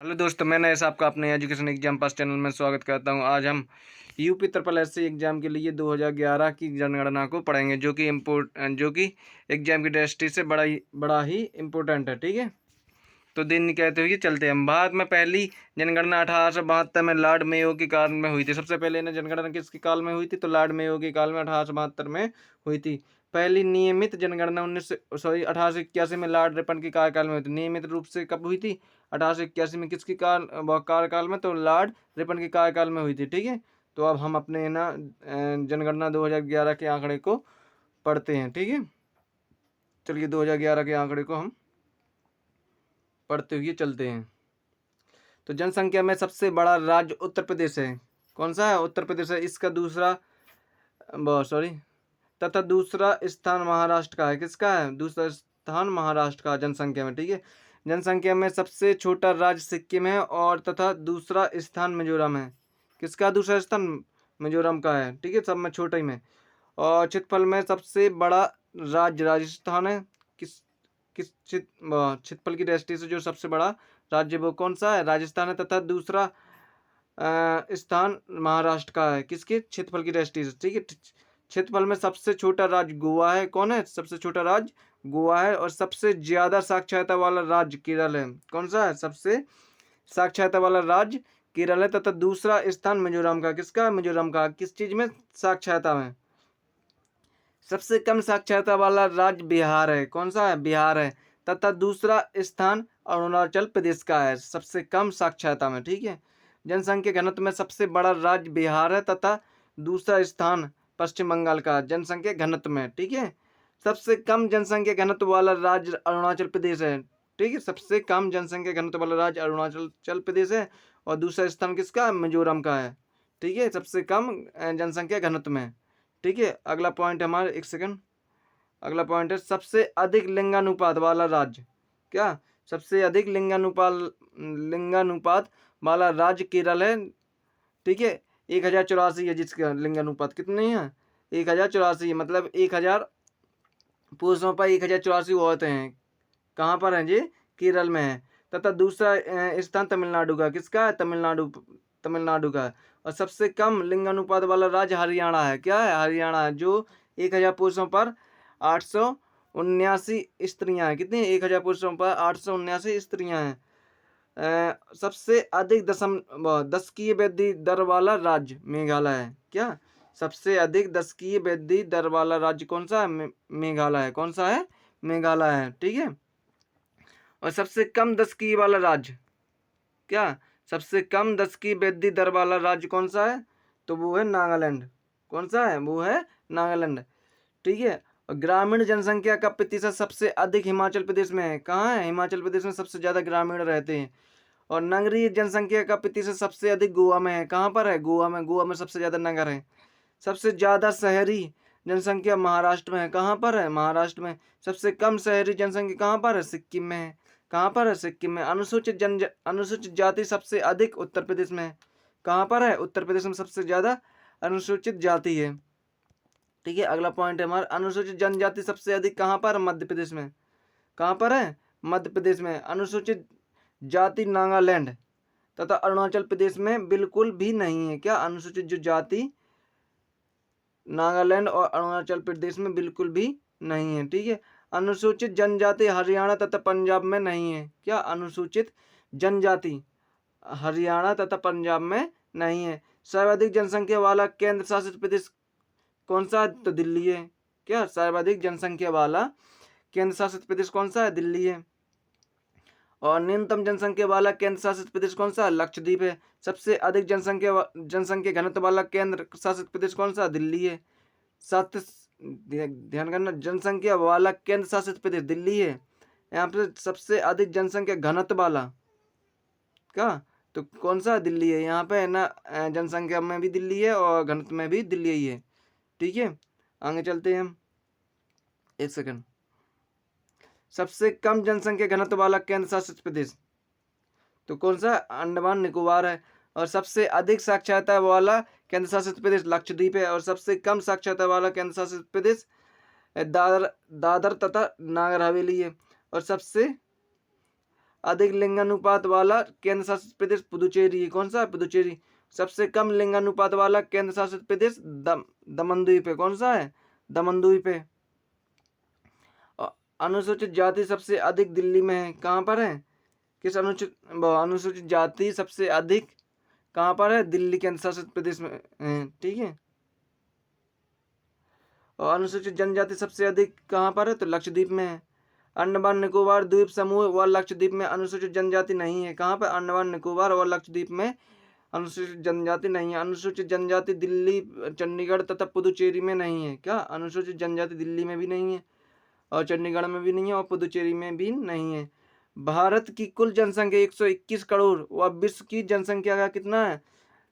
Hello दोस्तों, मैं नरेश आपका अपने एजुकेशन एग्जाम पास चैनल में स्वागत करता हूं। आज हम यूपी ट्रिपल एससी एग्जाम के लिए 2011 की जनगणना को पढ़ेंगे, जो कि एग्जाम की दृष्टि से बड़ा ही इम्पोर्टेंट है। ठीक है, तो दिन कहते हुए चलते हैं हम। भारत में पहली जनगणना 1872 में लॉर्ड मेयो के काल में हुई थी। सबसे पहले ना जनगणना किसके काल में हुई थी? तो लॉर्ड मेयो के काल में 1872 में हुई थी। पहली नियमित जनगणना 1881 में लॉर्ड रिपन के कार्यकाल में हुई थी। नियमित रूप से कब हुई थी? 1881 में। किसके कार्यकाल में? तो लॉर्ड रिपन के कार्यकाल में हुई थी। ठीक है, तो अब हम अपने ना जनगणना 2011 के आंकड़े को पढ़ते हैं। ठीक है, चलिए 2011 के आंकड़े को हम पढ़ते हुए चलते हैं। तो जनसंख्या में सबसे बड़ा राज्य उत्तर प्रदेश है। कौन सा है? उत्तर प्रदेश है। इसका दूसरा सॉरी तथा दूसरा स्थान महाराष्ट्र का है। किसका है? दूसरा स्थान महाराष्ट्र का जनसंख्या में। ठीक है, जनसंख्या में सबसे छोटा राज्य सिक्किम है और तथा दूसरा स्थान मिजोरम है। किसका दूसरा स्थान? मिजोरम का है। ठीक है, सब में छोटा ही में। और क्षेत्रफल में सबसे बड़ा राज्य राजस्थान है। किस किस क्षेत्रफल की दृष्टि से जो सबसे बड़ा राज्य वो कौन सा है? राजस्थान है। तथा दूसरा स्थान महाराष्ट्र का है। किसके? क्षेत्रफल की दृष्टि से। ठीक है, क्षेत्रफल में सबसे छोटा राज्य गोवा है। कौन है? सबसे छोटा राज्य गोवा है। और सबसे ज्यादा साक्षरता वाला राज्य केरल है। कौन सा है? सबसे साक्षरता वाला राज्य केरल है। तथा दूसरा स्थान मिजोरम का। किसका? मिजोरम का। किस चीज में? साक्षरता में। सबसे कम साक्षरता वाला राज्य बिहार है। कौन सा है? बिहार है। तथा दूसरा स्थान अरुणाचल प्रदेश का है, सबसे कम साक्षरता में। ठीक है, जनसंख्या घनत्व में सबसे बड़ा राज्य बिहार है तथा दूसरा स्थान पश्चिम बंगाल का जनसंख्या घनत्व में। ठीक है, सबसे कम जनसंख्या घनत्व वाला राज्य अरुणाचल प्रदेश है। ठीक है, सबसे कम जनसंख्या घनत्व वाला राज्य अरुणाचल प्रदेश है। और दूसरा स्थान किसका? मिजोरम का है। ठीक है, सबसे कम जनसंख्या घनत्व में। ठीक है, अगला पॉइंट हमारा, एक सेकंड, अगला पॉइंट है सबसे अधिक लिंगानुपात वाला राज्य। क्या? सबसे अधिक लिंगानुपात वाला राज्य केरल है। ठीक है, 1084 है, जिसका लिंगानुपात कितने हैं? 1084, मतलब 1000 पुरुषों पर 1084 औरतें हैं। कहाँ पर हैं जी? केरल में है। तथा दूसरा स्थान तमिलनाडु का। किसका है? तमिलनाडु का है। और सबसे कम लिंगानुपात वाला राज्य हरियाणा है। क्या है? हरियाणा है, जो 1000 पुरुषों पर 879 स्त्रियां हैं। कितनी? 1000 पुरुषों पर 879 स्त्रियां हैं। सबसे अधिक दशकीय वृद्धि दर वाला राज्य मेघालय है। क्या? सबसे अधिक दशकीय वृद्धि दर वाला राज्य कौन सा है? मेघालय है। कौन सा है? मेघालय है। ठीक है, और सबसे कम दशकीय वाला राज्य, क्या? सबसे कम दशकीय वृद्धि दर वाला राज्य कौन सा है? तो वो है नागालैंड। कौन सा है? वो है नागालैंड। ठीक है, और ग्रामीण जनसंख्या का प्रतिशत सबसे अधिक हिमाचल प्रदेश में है। कहाँ है? हिमाचल प्रदेश में सबसे ज्यादा ग्रामीण रहते हैं। और नगरीय जनसंख्या का प्रतिशत सबसे अधिक गोवा में है। कहाँ पर है? गोवा में। गोवा में सबसे ज्यादा नगर है। सबसे ज्यादा शहरी जनसंख्या महाराष्ट्र में है। कहाँ पर है? महाराष्ट्र में। सबसे कम शहरी जनसंख्या कहाँ पर है? सिक्किम में है। कहाँ पर है? सिक्किम में। अनुसूचित जाति सबसे अधिक उत्तर प्रदेश में है। कहाँ पर है? उत्तर प्रदेश में सबसे ज्यादा अनुसूचित जाति है। ठीक है, अगला पॉइंट है हमारा, अनुसूचित जनजाति सबसे अधिक कहाँ पर? मध्य प्रदेश में। कहाँ पर है? मध्य प्रदेश में। अनुसूचित जाति नागालैंड तथा अरुणाचल प्रदेश में बिल्कुल भी नहीं है। क्या? अनुसूचित जो जाति नागालैंड और अरुणाचल प्रदेश में बिल्कुल भी नहीं है। ठीक है, अनुसूचित जनजाति हरियाणा तथा पंजाब में नहीं है। क्या? अनुसूचित जनजाति हरियाणा तथा पंजाब में नहीं है। सर्वाधिक जनसंख्या वाला केंद्र शासित प्रदेश कौन सा है? तो दिल्ली है। क्या? सर्वाधिक जनसंख्या वाला केंद्र शासित प्रदेश कौन सा है? दिल्ली है। और न्यूनतम जनसंख्या वाला केंद्र शासित प्रदेश कौन सा? लक्षद्वीप है। सबसे अधिक जनसंख्या घनत्व वाला केंद्र शासित प्रदेश कौन सा? दिल्ली है। साथ ध्यान करना, जनसंख्या वाला केंद्र शासित प्रदेश दिल्ली है। यहाँ पे सबसे अधिक जनसंख्या घनत्व वाला, क्या? तो कौन सा? दिल्ली है। यहाँ पे है ना, जनसंख्या में भी दिल्ली है और घनत्व में भी दिल्ली ही है। ठीक है, आगे चलते हैं हम, एक सेकंड। सबसे कम जनसंख्या घनत्व वाला केंद्र शासित प्रदेश तो कौन सा? अंडमान निकोबार है। और सबसे अधिक साक्षरता वाला केंद्र शासित प्रदेश लक्षद्वीप है। और सबसे कम साक्षरता वाला केंद्र शासित प्रदेश दादर दादर तथा नागर हवेली है। और सबसे अधिक लिंगानुपात वाला केंद्र शासित प्रदेश पुदुचेरी है। कौन सा है? पुदुचेरी। सबसे कम लिंगानुपात वाला केंद्र शासित प्रदेश दमनद्वीप है। कौन सा है? दमनद्वीप है। अनुसूचित जाति सबसे अधिक दिल्ली में है। कहाँ पर है? किस अनुसूचित जाति सबसे अधिक कहाँ पर है? दिल्ली केंद्र शासित प्रदेश में है। ठीक है। और अनुसूचित जनजाति सबसे अधिक कहाँ पर है? तो लक्षद्वीप में है। अंडमान निकोबार द्वीप समूह व लक्षद्वीप में अनुसूचित जनजाति नहीं है। कहाँ पर? अंडमान निकोबार और लक्षद्वीप में अनुसूचित जनजाति नहीं है। अनुसूचित जनजाति दिल्ली, चंडीगढ़ तथा पुदुचेरी में नहीं है। क्या? अनुसूचित जनजाति दिल्ली में भी नहीं है और चंडीगढ़ में भी नहीं है और पुदुचेरी में भी नहीं है। भारत की कुल जनसंख्या 121 करोड़ व विश्व की जनसंख्या का कितना है?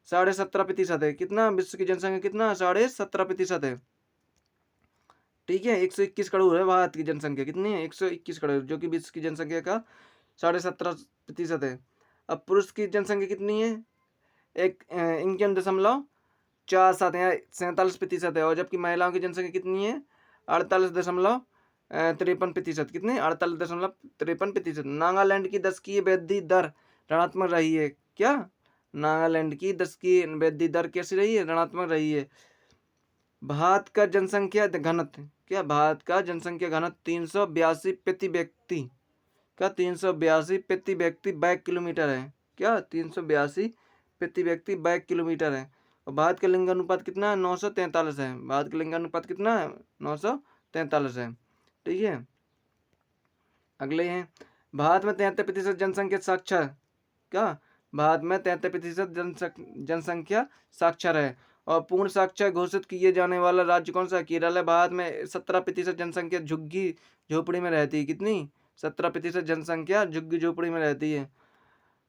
17.5% है। कितना? विश्व की जनसंख्या कितना? 17.5% है। ठीक है। 121 करोड़ है भारत की जनसंख्या। कितनी है? 121 करोड़, जो कि विश्व की जनसंख्या का 17.5% है। अब पुरुष की जनसंख्या कितनी है? 51.47 या 47% है। और जबकि महिलाओं की जनसंख्या कितनी है? 48.53%। कितनी? 48.53%। नागालैंड की दशकीय वृद्धि दर ऋणात्मक रही है। क्या? नागालैंड की दशकीय वृद्धि दर कैसी रही है? ऋणात्मक रही है। भारत का जनसंख्या घनत्व क्या? भारत का जनसंख्या घनत्व 382 प्रति व्यक्ति का 382 प्रति व्यक्ति वर्ग किलोमीटर है। क्या? 382 प्रति व्यक्ति वर्ग किलोमीटर है। और भारत का लिंगानुपात कितना है? 943 है। भारत का लिंगानुपात कितना है? 943 है। ठीक है। अगले हैं, भारत में 73% जनसंख्या साक्षर। क्या? भारत में 73% जनसंख्या साक्षर है। और पूर्ण साक्षर घोषित किए जाने वाला राज्य कौन सा है? केरल है। भारत में 17% जनसंख्या झुग्गी झोपड़ी में रहती है। कितनी? 17% जनसंख्या झुग्गी झोपड़ी में रहती है।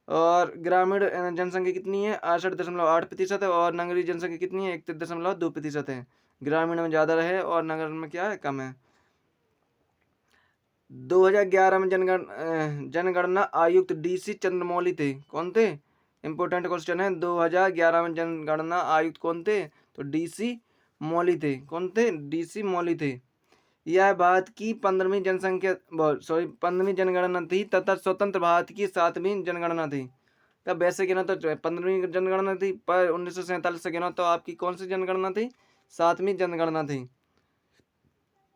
और ग्रामीण जनसंख्या कितनी है? 68.8% है। और नगरीय जनसंख्या कितनी है? 31.2% है। ग्रामीण में ज़्यादा रहे और नगर में क्या है? कम है। 2011 में जनगणना आयुक्त DC चंद्रमौली थे। कौन थे? इंपोर्टेंट क्वेश्चन है। 2011 में जनगणना आयुक्त कौन थे? तो DC मौली थे। कौन थे? DC मौली थे। यह भारत की 15वीं जनगणना थी तथा स्वतंत्र भारत की 7वीं जनगणना थी। तब वैसे गिना तो 15वीं जनगणना थी, पर 1947 से गिना तो आपकी कौन सी जनगणना थी? 7वीं जनगणना थी।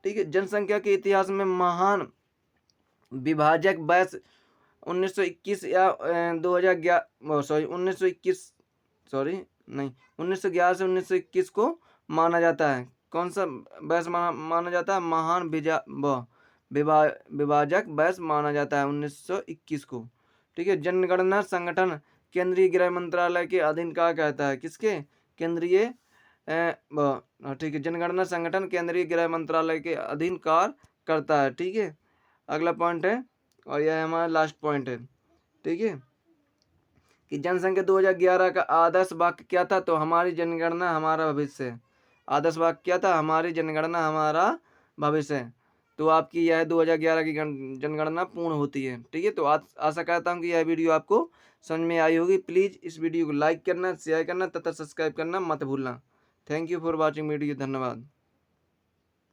ठीक है। जनसंख्या के इतिहास में महान विभाजक वर्ष 1921 या 1911 से 1921 को माना जाता है। कौन सा वर्ष माना जाता है? महान विभाजक वर्ष माना जाता है 1921 को। ठीक है। जनगणना संगठन केंद्रीय गृह मंत्रालय के अधीन का कहता है? किसके? केंद्रीय ठीक है। जनगणना संगठन केंद्रीय गृह मंत्रालय के अधीन कार्य करता है। ठीक है। अगला पॉइंट है और यह हमारा लास्ट पॉइंट है। ठीक है। कि जनसंख्या 2011 का आदर्श वाक्य क्या था? तो हमारी जनगणना हमारा भविष्य। आदर्श वाक्य क्या था? हमारी जनगणना हमारा भविष्य। तो आपकी यह 2011 की जनगणना पूर्ण होती है। ठीक है। तो आशा करता हूँ कि यह वीडियो आपको समझ में आई होगी। प्लीज़ इस वीडियो को लाइक करना, शेयर करना तथा सब्सक्राइब करना मत भूलना। Thank you for watching video. धन्यवाद।